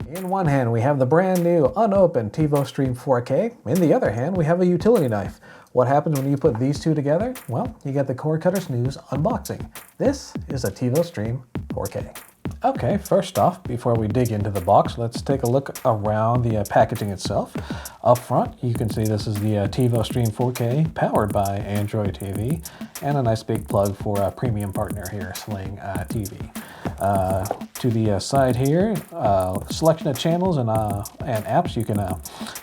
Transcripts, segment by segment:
In one hand, we have the brand new unopened TiVo Stream 4K. In the other hand, we have a utility knife. What happens when you put these two together? Well, you get the Cord Cutters News unboxing. This is a TiVo Stream 4K. Okay, first off, before we dig into the box, let's take a look around the packaging itself. Up front, you can see this is the TiVo Stream 4K powered by Android TV, and a nice big plug for a premium partner here, Sling TV. To the side here, selection of channels and apps you can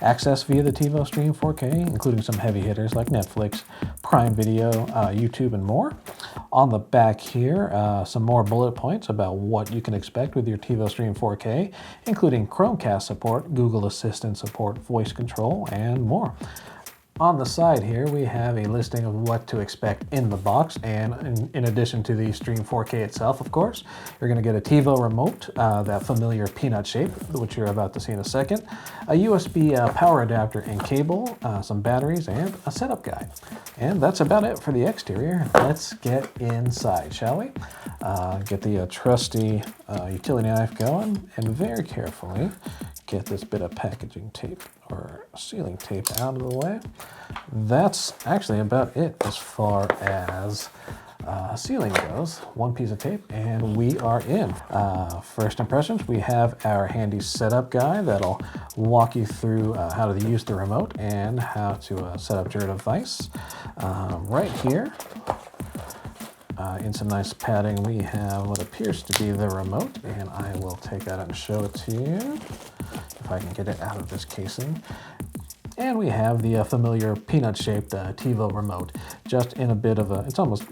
access via the TiVo Stream 4K, including some heavy hitters like Netflix, Prime Video, YouTube, and more. On the back here, some more bullet points about what you can expect with your TiVo Stream 4K, including Chromecast support, Google Assistant support, voice control, and more. On the side here, we have a listing of what to expect in the box, and in addition to the Stream 4K itself, of course, you're going to get a TiVo remote, that familiar peanut shape, which you're about to see in a second, a USB power adapter and cable, some batteries, and a setup guide. And that's about it for the exterior. Let's get inside, shall we? Get the trusty utility knife going, and very carefully get this bit of packaging tape or sealing tape out of the way. That's actually about it as far as sealing goes. One piece of tape and we are in. First impressions, we have our handy setup guide that'll walk you through how to use the remote and how to set up your device. Right here, in some nice padding, we have what appears to be the remote, and I will take that out and show it to you if I can get it out of this casing. And we have the familiar peanut-shaped TiVo remote, just in a bit of a, it's almost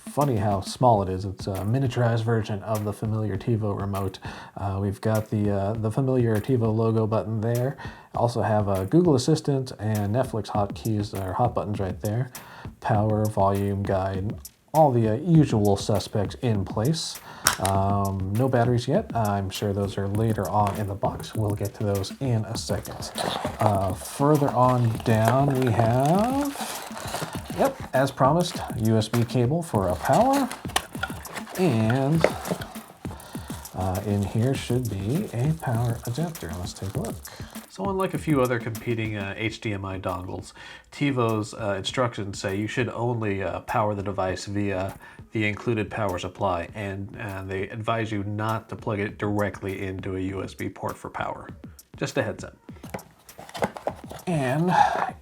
funny how small it is. It's a miniaturized version of the familiar TiVo remote. We've got the familiar TiVo logo button there. Also have a Google Assistant and Netflix hotkeys, or hot buttons right there. Power, volume, guide, all the usual suspects in place. No batteries yet. I'm sure those are later on in the box. We'll get to those in a second. Further on down we have, yep, as promised, USB cable for a power. And in here should be a power adapter. Let's take a look. So unlike a few other competing HDMI dongles, TiVo's instructions say you should only power the device via the included power supply, and they advise you not to plug it directly into a USB port for power. Just a heads up. And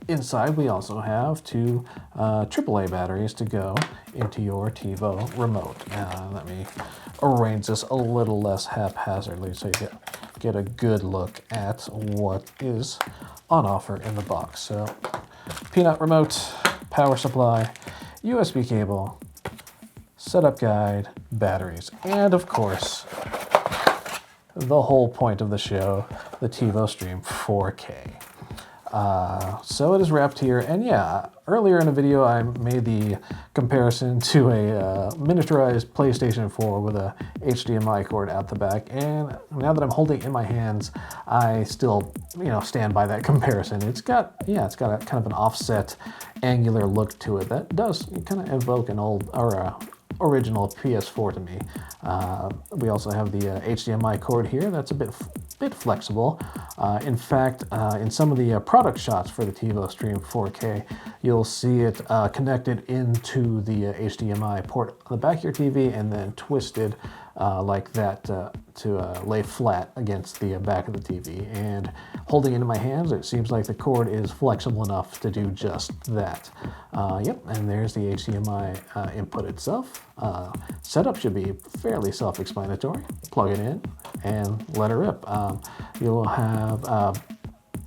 inside we also have two AAA batteries to go into your TiVo remote. Let me arrange this a little less haphazardly so you get a good look at what is on offer in the box. So, peanut remote, power supply, USB cable, setup guide, batteries, and of course, the whole point of the show, the TiVo Stream 4K. So it is wrapped here, and yeah, earlier in the video I made the comparison to a miniaturized PlayStation 4 with a HDMI cord out the back, and now that I'm holding it in my hands, I still, stand by that comparison. It's got a kind of an offset, angular look to it that does kind of evoke an old, or original PS4 to me. We also have the HDMI cord here that's a bit flexible. In fact, in some of the product shots for the TiVo Stream 4K, you'll see it connected into the HDMI port on the back of your TV and then twisted like that to lay flat against the back of the TV. And holding it in my hands, it seems like the cord is flexible enough to do just that. Yep, and there's the HDMI input itself. Setup should be fairly self-explanatory. Plug it in and let it rip.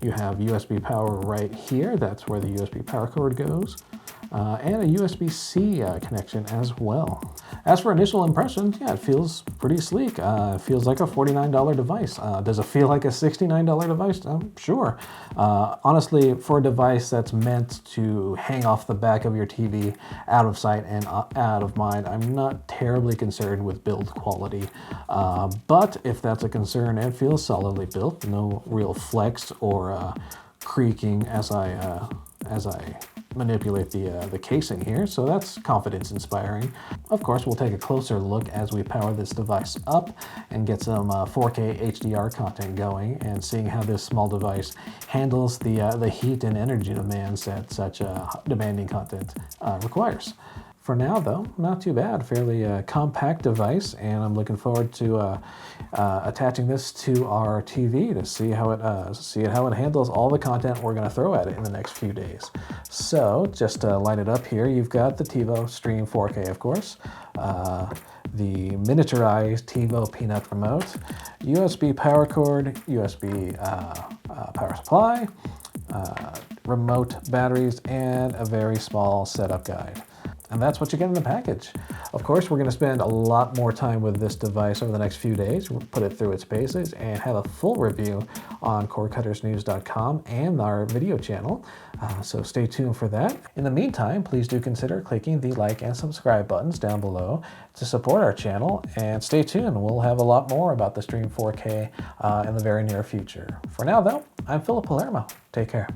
You have USB power right here. That's where the USB power cord goes. And a USB-C connection as well. As for initial impressions, yeah, it feels pretty sleek. It feels like a $49 device. Does it feel like a $69 device? Sure. Honestly, for a device that's meant to hang off the back of your TV out of sight and out of mind, I'm not terribly concerned with build quality. But if that's a concern, it feels solidly built. No real flex or creaking as I manipulate the casing here, so that's confidence inspiring. Of course, we'll take a closer look as we power this device up and get some 4K HDR content going, and seeing how this small device handles the heat and energy demands that such demanding content requires. For now, though, not too bad. Fairly compact device, and I'm looking forward to attaching this to our TV to see how it handles all the content we're going to throw at it in the next few days. So, just to line it up here, you've got the TiVo Stream 4K, of course, the miniaturized TiVo Peanut remote, USB power cord, USB power supply, remote batteries, and a very small setup guide. And that's what you get in the package. Of course, we're going to spend a lot more time with this device over the next few days. We'll put it through its paces and have a full review on cordcuttersnews.com and our video channel. So stay tuned for that. In the meantime, please do consider clicking the like and subscribe buttons down below to support our channel. And stay tuned. We'll have a lot more about the Stream 4K in the very near future. For now, though, I'm Philip Palermo. Take care.